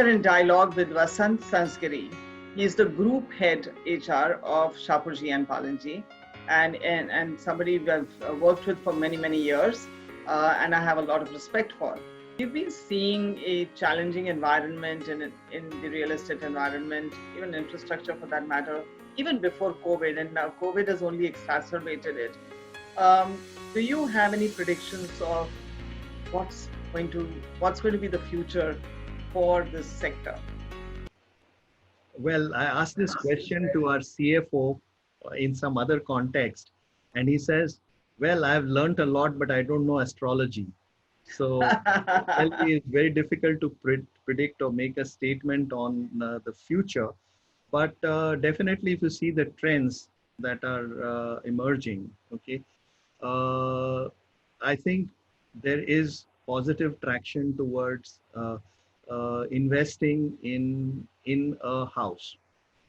We're in dialogue with Vasant Sanzgiri. He is the group head HR of Shapoorji and Pallonji, and somebody we've worked with for many years, and I have a lot of respect for. We've been seeing a challenging environment in the real estate environment, even infrastructure for that matter, even before COVID, and now COVID has only exacerbated it. Um, do you have any predictions of what's what's going to be the future for this sector? Well, I asked this question to our CFO in some other context, and he says, "Well, I've learned a lot, but I don't know astrology." So, tell me, it's very difficult to predict or make a statement on the future. But definitely, if you see the trends that are emerging, okay, uh, I think there is positive traction towards investing in a house.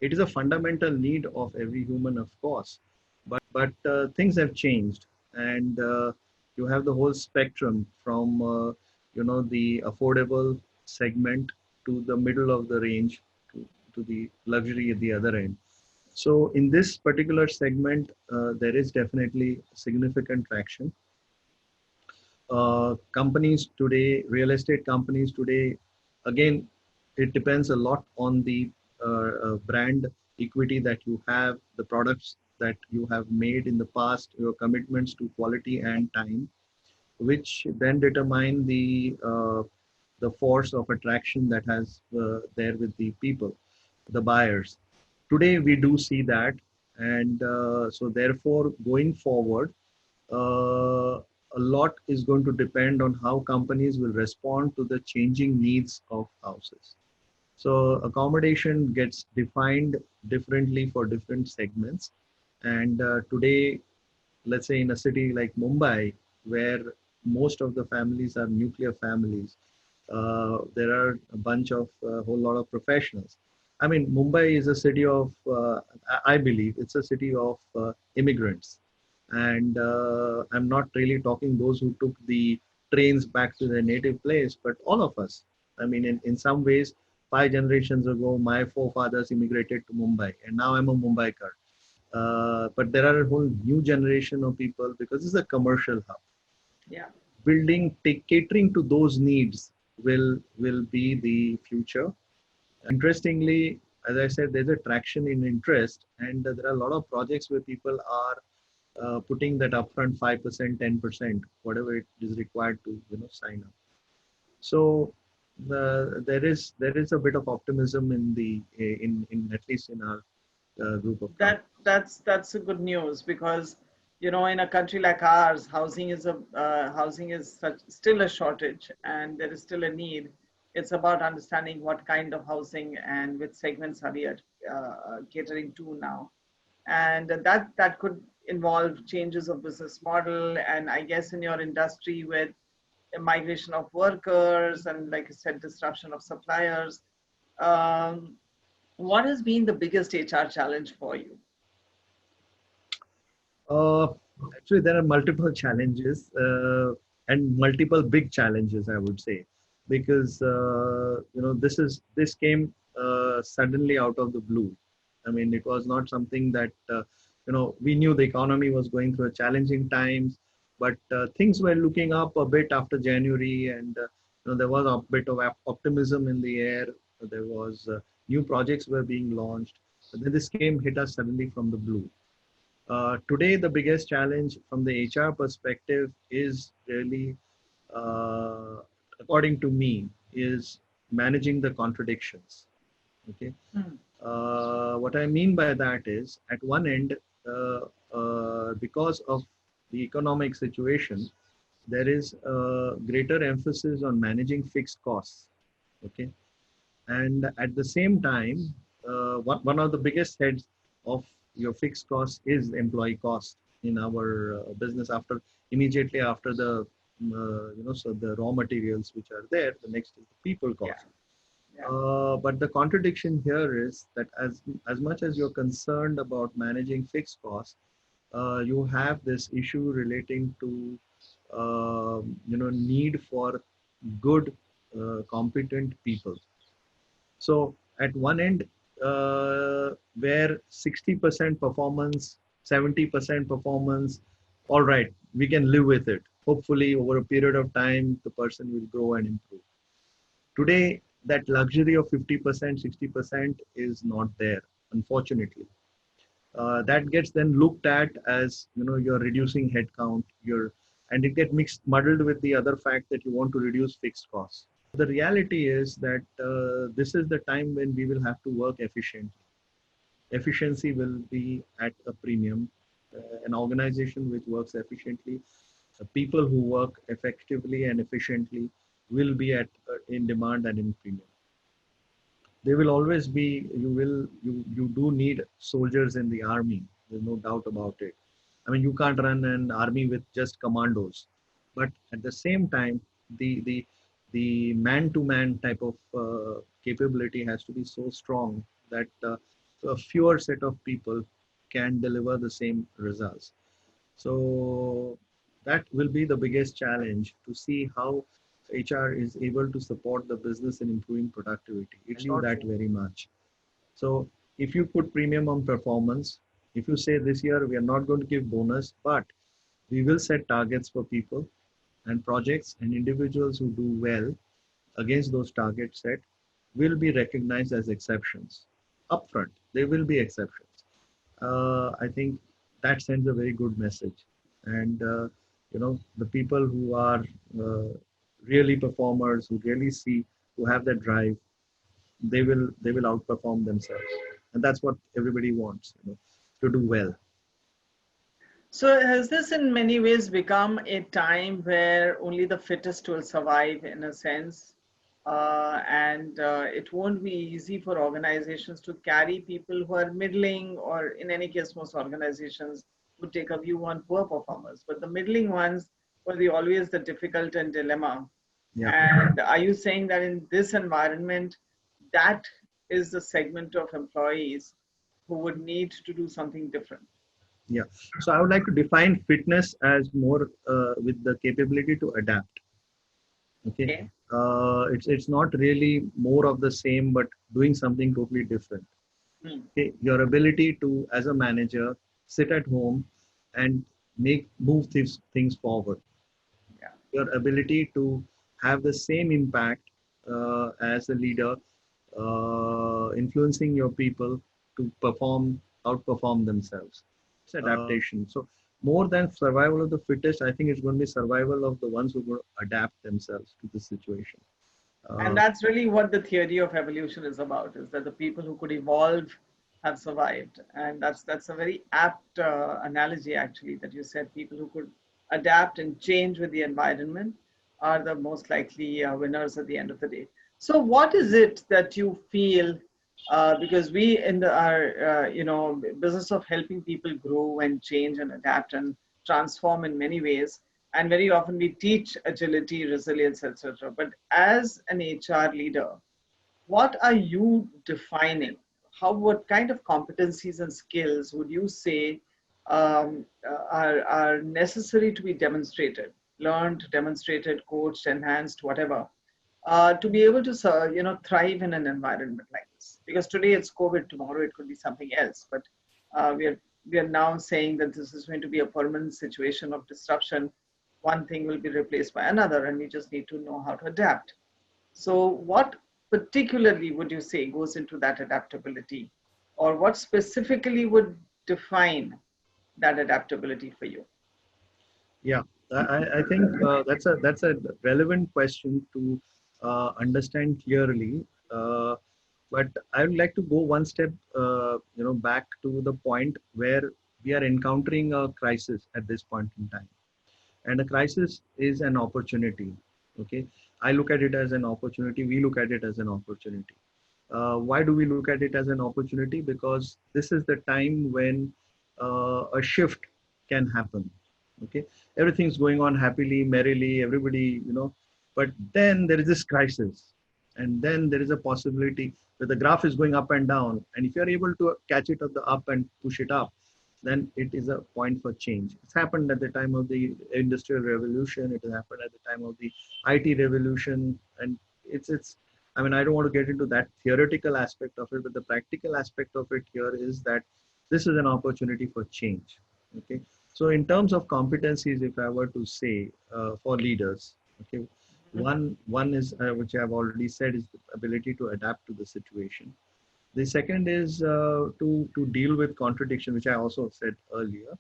It is a fundamental need of every human, of course, but things have changed, and you have the whole spectrum from the affordable segment to the middle of the range to the luxury at the other end. So in this particular segment, there is definitely significant traction. Companies today, real estate companies today, again, it depends a lot on the brand equity that you have, the products that you have made in the past, your commitments to quality and time, which then determine the force of attraction that has there with the people, the buyers. Today we do see that, and so therefore going forward, a lot is going to depend on how companies will respond to the changing needs of houses. So accommodation gets defined differently for different segments. And today, let's say in a city like Mumbai, where most of the families are nuclear families, there are a bunch of a whole lot of professionals. I mean, Mumbai is a city of, I believe, it's a city of immigrants. And I'm not really talking those who took the trains back to their native place, but all of us. I mean, in some ways, 5 generations ago, my forefathers immigrated to Mumbai, and now I'm a Mumbaikar. But there are a whole new generation of people because it's a commercial hub. Yeah. Building, catering to those needs will be the future. Interestingly, as I said, there's a traction in interest, and there are a lot of projects where people are putting that upfront 5%, 10%, whatever it is required to sign up. So there is a bit of optimism in at least in our group of companies. That's a good news, because in a country like ours, housing is still a shortage, and there is still a need. It's about understanding what kind of housing and which segments are we catering to now, and that could involve changes of business model, and I guess in your industry with a migration of workers and, like I said, disruption of suppliers. um, what has been the biggest HR challenge for you? Uh, Actually, there are multiple challenges and multiple big challenges, I would say, because this came suddenly out of the blue. I mean, it was not something that we knew the economy was going through a challenging times, but things were looking up a bit after January, and there was a bit of optimism in the air. There was new projects were being launched, but then this came hit us suddenly from the blue. Today, the biggest challenge from the HR perspective is really, uh, according to me, is managing the contradictions. Okay. Hmm. What I mean by that is, at one end, because of the economic situation, there is a greater emphasis on managing fixed costs. Okay. And at the same time, one of the biggest heads of your fixed cost is employee cost in our business. After immediately after the so the raw materials which are there, the next is the people Yeah. cost. Yeah. But the contradiction here is that as much as you're concerned about managing fixed costs, you have this issue relating to need for good, competent people. So at one end, where 60% performance, 70% performance, all right, we can live with it. Hopefully, over a period of time, the person will grow and improve. Today, that luxury of 50%, 60% is not there, unfortunately. That gets then looked at as, you're reducing headcount, and it gets mixed, muddled with the other fact that you want to reduce fixed costs. The reality is that this is the time when we will have to work efficiently. Efficiency will be at a premium. An organization which works efficiently, people who work effectively and efficiently will be at in demand and in premium. There will always be, you do need soldiers in the army. There's no doubt about it. I mean, you can't run an army with just commandos, but at the same time, the man to man type of capability has to be so strong that a fewer set of people can deliver the same results. So that will be the biggest challenge, to see how HR is able to support the business in improving productivity. It's not that very much. So if you put premium on performance, if you say this year we are not going to give bonus, but we will set targets for people and projects, and individuals who do well against those targets set will be recognized as exceptions. Upfront, there will be exceptions. I think that sends a very good message. And the people who are really performers, who really see, who have that drive, they will outperform themselves, and that's what everybody wants, to do well. So has this in many ways become a time where only the fittest will survive in a sense? And it won't be easy for organizations to carry people who are middling, or in any case, most organizations would take a view on poor performers. But the middling ones will be always the difficult and dilemma. Yeah. And are you saying that in this environment, that is the segment of employees who would need to do something different? Yeah. So I would like to define fitness as more with the capability to adapt. Okay. Okay. It's not really more of the same, but doing something totally different. Hmm. Okay. Your ability to, as a manager, sit at home and move things forward. Yeah. Your ability to have the same impact as a leader, influencing your people to outperform themselves. It's adaptation. So more than survival of the fittest, I think it's going to be survival of the ones who are going to adapt themselves to the situation. And that's really what the theory of evolution is about, is that the people who could evolve have survived. And that's a very apt analogy, actually, that you said people who could adapt and change with the environment are the most likely winners at the end of the day. So what is it that you feel, because we in our business of helping people grow and change and adapt and transform in many ways, and very often we teach agility, resilience, etc. But as an HR leader, what are you defining? What kind of competencies and skills would you say are necessary to be demonstrated, learned, demonstrated, coached, enhanced, whatever, to be able to thrive in an environment like this? Because today it's COVID, tomorrow it could be something else. But we are now saying that this is going to be a permanent situation of disruption. One thing will be replaced by another, and we just need to know how to adapt. So what particularly would you say goes into that adaptability, or what specifically would define that adaptability for you? Yeah, I think that's a relevant question to understand clearly. But I would like to go one step, back to the point where we are encountering a crisis at this point in time, and a crisis is an opportunity. Okay, I look at it as an opportunity. We look at it as an opportunity. Why do we look at it as an opportunity? Because this is the time when a shift can happen. Okay, everything's going on happily, merrily, everybody, but then there is this crisis, and then there is a possibility that the graph is going up and down, and if you're able to catch it at the up and push it up, then it is a point for change. It's happened at the time of the industrial revolution. It has happened at the time of the IT revolution, and it's I mean, I don't want to get into that theoretical aspect of it, but the practical aspect of it here is that this is an opportunity for change. Okay. So in terms of competencies, if I were to say for leaders, okay, one is which I've already said is the ability to adapt to the situation. The second is to deal with contradiction, which I also said earlier,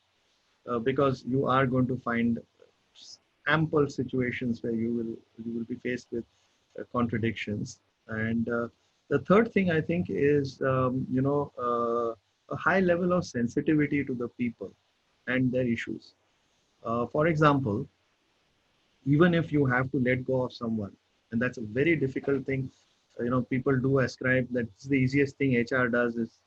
because you are going to find ample situations where you will be faced with contradictions. And the third thing I think is a high level of sensitivity to the people and their issues. For example, even if you have to let go of someone, and that's a very difficult thing. People do ascribe that it's the easiest thing HR does is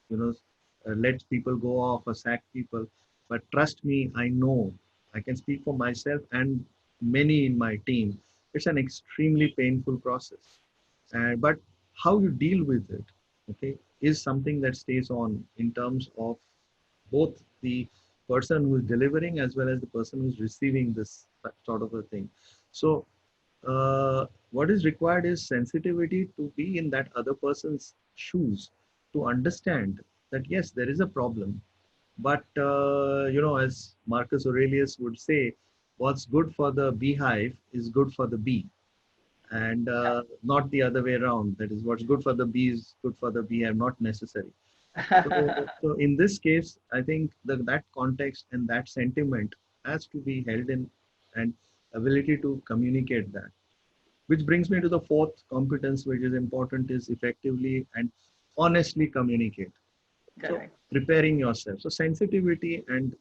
let people go off or sack people. But trust me, I know, I can speak for myself and many in my team, it's an extremely painful process. But how you deal with it, okay, is something that stays on in terms of both the person who's delivering as well as the person who's receiving this sort of a thing. So what is required is sensitivity to be in that other person's shoes, to understand that yes, there is a problem, but as Marcus Aurelius would say, what's good for the beehive is good for the bee, and not the other way around. That is, what's good for the bee is good for the beehive, not necessary. So in this case, I think that context and that sentiment has to be held in, and ability to communicate that. Which brings me to the fourth competence, which is important, is effectively and honestly communicate. So Correct. preparing yourself. So sensitivity and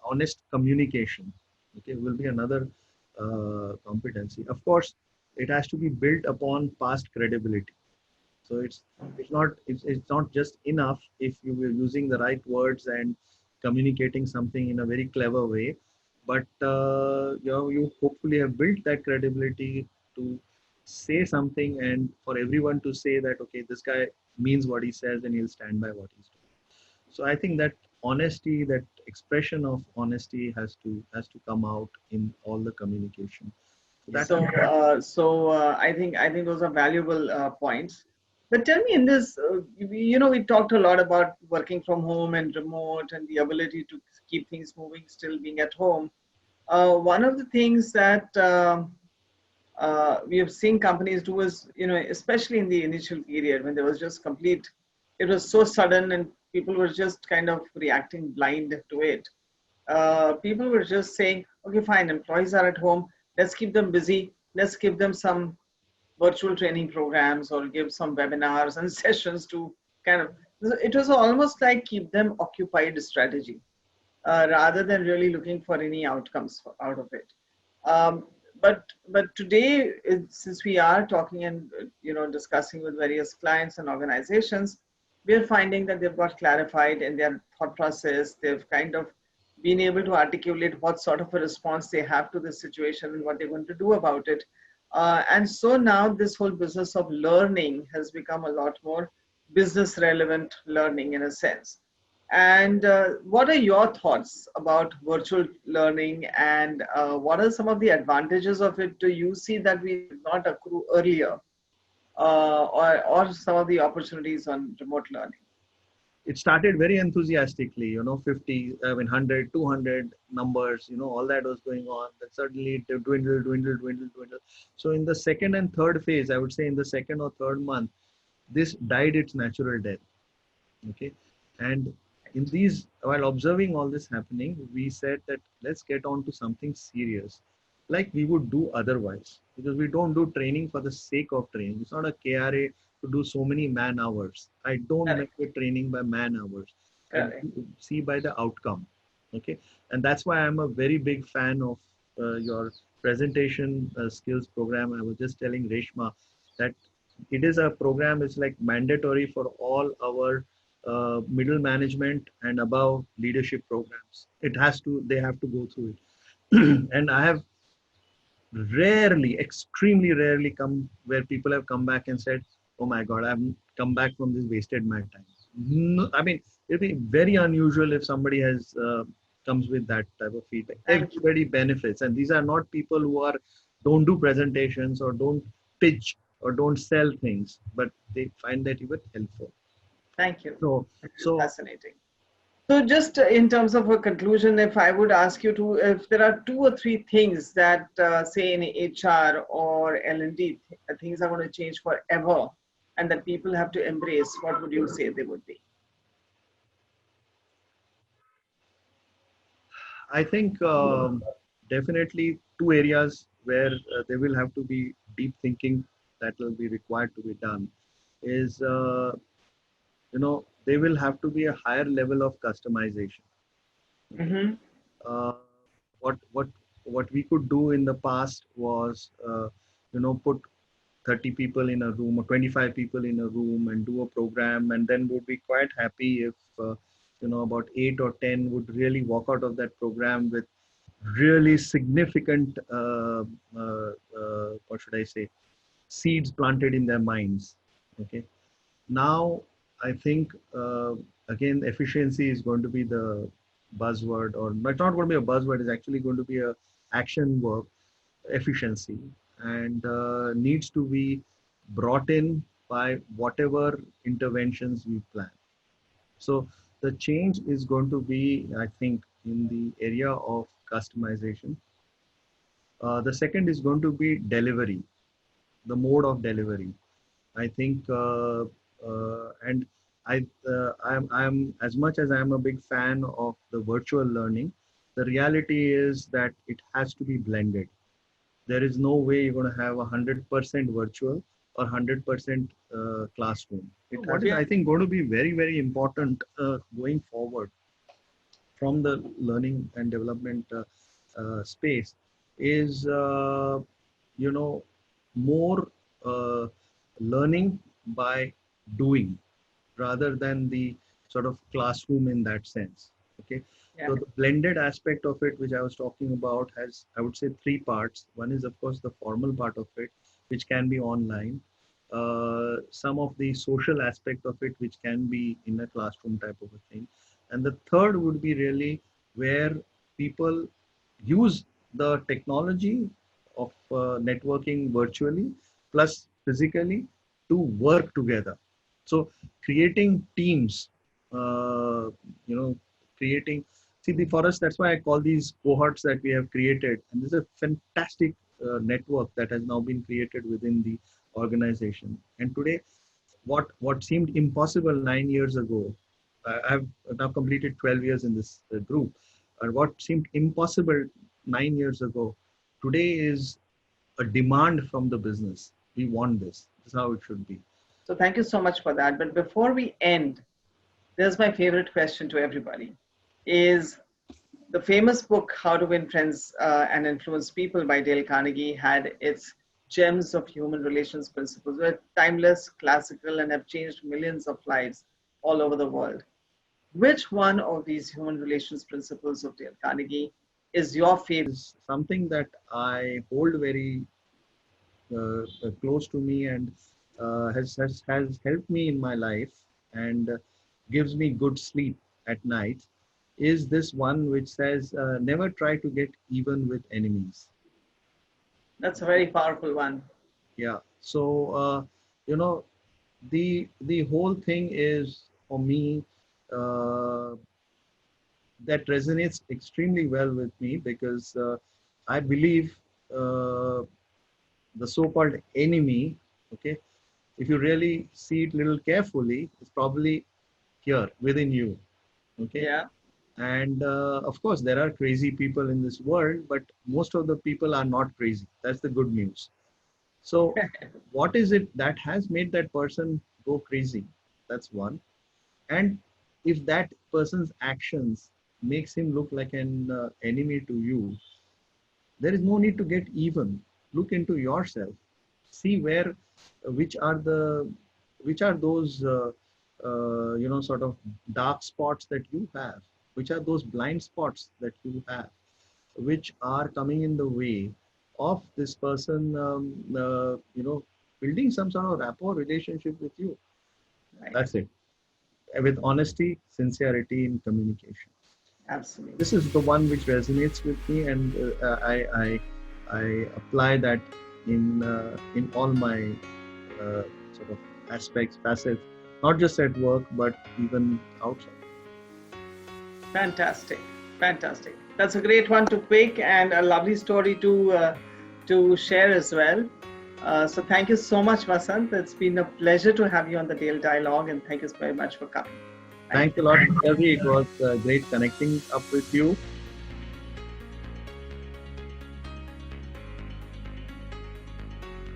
honest communication, okay, will be another competency. Of course, it has to be built upon past credibility. So it's not just enough if you were using the right words and communicating something in a very clever way, but you hopefully have built that credibility to say something and for everyone to say that okay, this guy means what he says and he'll stand by what he's doing. So I think that honesty, that expression of honesty has to come out in all the communication. So that's I think those are valuable points. But tell me, in this, we talked a lot about working from home and remote and the ability to keep things moving, still being at home. One of the things that we have seen companies do is, especially in the initial period when there was just complete, it was so sudden and people were just kind of reacting blind to it. People were just saying, okay, fine, employees are at home, let's keep them busy, let's give them some virtual training programs or give some webinars and sessions to kind of, it was almost like keep them occupied strategy rather than really looking for any outcomes out of it. Um, but today, since we are talking and discussing with various clients and organizations, we are finding that they've got clarified in their thought process. They've kind of been able to articulate what sort of a response they have to this situation and what they're going to do about it. And so now this whole business of learning has become a lot more business relevant learning in a sense. And what are your thoughts about virtual learning, and what are some of the advantages of it? Do you see that we did not accrue earlier, or some of the opportunities on remote learning? it started very enthusiastically, 50, I mean, 100, 200 numbers, all that was going on. Then suddenly it dwindled, dwindled, dwindled, dwindled. So in the second and third phase, I would say in the second or third month, this died its natural death. Okay. And in these, while observing all this happening, we said that let's get on to something serious, like we would do otherwise, because we don't do training for the sake of training. It's not a KRA to do so many man hours. I don't Correct. measure training by man hours. I Correct. see by the outcome. Okay. And that's why I'm a very big fan of your presentation skills program. I was just telling Reshma that it is a program, it's like mandatory for all our middle management and above leadership programs. They have to go through it. And I have rarely, extremely rarely come where people have come back and said, oh my God, I've come back from this wasted my time. No, I mean, it'd be very unusual if somebody has comes with that type of feedback. Thank you. Everybody benefits. And these are not people who don't do presentations or don't pitch. or don't sell things, but they find that even helpful. Thank you. So, It is so fascinating. So just in terms of a conclusion, if I would ask you to, if there are two or three things that say in HR or L&D, things are going to change forever and that people have to embrace, what would you say they would be? I think definitely two areas where there will have to be deep thinking that will be required to be done is, there will have to be a higher level of customization. Okay. Mm-hmm. Uh, what what what we could do in the past was, put 30 people in a room or 25 people in a room and do a program, and then would be quite happy if about 8 or 10 would really walk out of that program with really significant what should I say, seeds planted in their minds. Okay. Now I think again efficiency is going to be the buzzword, or not going to be a buzzword, is actually going to be a action work, efficiency, and needs to be brought in by whatever interventions we plan. So the change is going to be, I think, in the area of customization. The second is going to be delivery, the mode of delivery. I think, and I'm as much as I'm a big fan of the virtual learning, the reality is that it has to be blended. There is no way you're going to have 100% virtual or 100% classroom. That is, I think, going to be very, very important going forward from the learning and development space is, you know, more uh, learning by doing rather than the sort of classroom in that sense. Okay. Yeah. So the blended aspect of it, which I was talking about, has, I would say, three parts. One is, of course, the formal part of it, which can be online. Some of the social aspect of it, which can be in a classroom type of a thing. And the third would be really where people use the technology of networking virtually plus physically to work together. So creating teams, uh, you know, creating, see, for us, that's why I call these cohorts that we have created. And this is a fantastic network that has now been created within the organization. And today, what seemed impossible 9 years ago, I've now completed 12 years in this group, and what seemed impossible 9 years ago, today is a demand from the business. We want this. This is how it should be. So thank you so much for that. But before we end, there's my favorite question to everybody. Is the famous book How to Win Friends and Influence People by Dale Carnegie had its gems of human relations principles. They're timeless, classical, and have changed millions of lives all over the world. Which one of these human relations principles of Dale Carnegie is your favorite? Is something that I hold very close to me, and has helped me in my life, and gives me good sleep at night, is this one which says, never try to get even with enemies. That's a very powerful one. Yeah. So, you know, the whole thing is, for me, uh, that resonates extremely well with me, because I believe uh, the so-called enemy, okay, if you really see it a little carefully, it's probably here within you. Okay. Yeah. And of course, there are crazy people in this world, but most of the people are not crazy. That's the good news. So, what is it that has made that person go crazy? That's one. And if that person's actions makes him look like an enemy to you, there is no need to get even. Look into yourself. See where, which are the, which are those, sort of dark spots that you have, which are those blind spots that you have, which are coming in the way of this person, building some sort of rapport relationship with you. Right. That's it. With honesty, sincerity in communication. Absolutely. This is the one which resonates with me, and I apply that in all my sort of aspects, facets, not just at work, but even outside. Fantastic, fantastic. That's a great one to pick and a lovely story to share as well. So thank you so much, Vasant. It's been a pleasure to have you on the Dale Dialogue, and thank you very much for coming. Thanks a lot, Ravi. It was great connecting up with you.